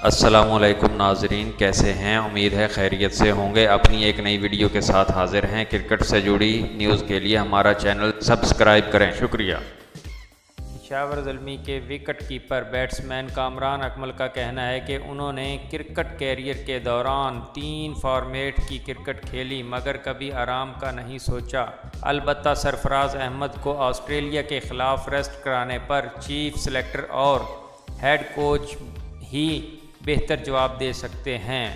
अस्सलामुअलैकुम नाजरीन, कैसे हैं? उम्मीद है खैरियत से होंगे। अपनी एक नई वीडियो के साथ हाजिर हैं। क्रिकेट से जुड़ी न्यूज़ के लिए हमारा चैनल सब्सक्राइब करें, शुक्रिया। पेशावर ज़ल्मी के wicket keeper batsman Kamran Akmal का कहना है कि उन्होंने क्रिकेट कैरियर के दौरान 3 फॉर्मेट की क्रिकेट खेली मगर कभी आराम का नहीं सोचा। अलबत्ता सरफराज अहमद को ऑस्ट्रेलिया के ख़िलाफ़ रेस्ट कराने पर चीफ सेलेक्टर और हेड कोच ही बेहतर जवाब दे सकते हैं।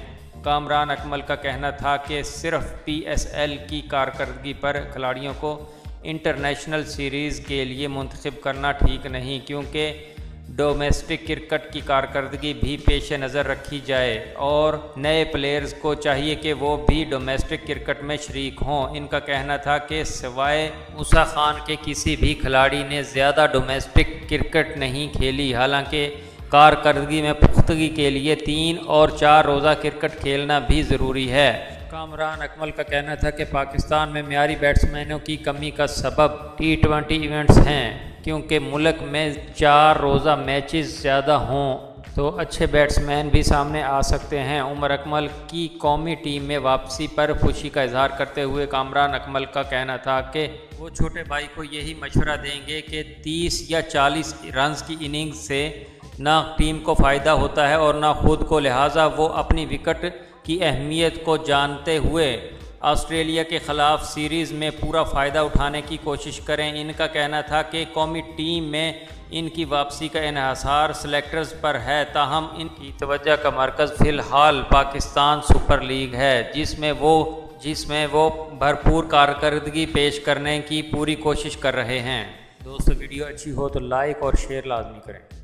कामरान अकमल का कहना था कि सिर्फ PSL की कारकर्दगी पर खिलाड़ियों को इंटरनेशनल सीरीज़ के लिए मुंतखब करना ठीक नहीं, क्योंकि डोमेस्टिक क्रिकेट की कारकर्दगी भी पेश नज़र रखी जाए और नए प्लेयर्स को चाहिए कि वो भी डोमेस्टिक क्रिकेट में शरीक हों। इनका कहना था कि सिवाय मूसा खान के किसी भी खिलाड़ी ने ज़्यादा डोमेस्टिक क्रिकेट नहीं खेली। हालांकि कारकर्दगी में पुख्तगी के लिए 3 और 4 रोज़ा क्रिकेट खेलना भी ज़रूरी है। कामरान अकमल का कहना था कि पाकिस्तान में मियारी बैट्समैनों की कमी का सबब T20 इवेंट्स हैं, क्योंकि मुल्क में 4 रोज़ा मैचेस ज़्यादा हों तो अच्छे बैट्समैन भी सामने आ सकते हैं। उमर अकमल की कौमी टीम में वापसी पर खुशी का इजहार करते हुए कामरान अकमल का कहना था कि वो छोटे भाई को यही मशवरा देंगे कि 30 या 40 रन्स की इनिंग्स से ना टीम को फ़ायदा होता है और ना खुद को, लिहाजा वो अपनी विकेट की अहमियत को जानते हुए ऑस्ट्रेलिया के ख़िलाफ़ सीरीज़ में पूरा फ़ायदा उठाने की कोशिश करें। इनका कहना था कि कौमी टीम में इनकी वापसी का इन्हिसार सेलेक्टर्स पर है, ताहम इनकी तवज्जो का मरकज़ फ़िलहाल पाकिस्तान सुपर लीग है, जिसमें वो भरपूर कारकर्दगी पेश करने की पूरी कोशिश कर रहे हैं। दोस्तों, वीडियो अच्छी हो तो लाइक और शेयर लाजमी करें।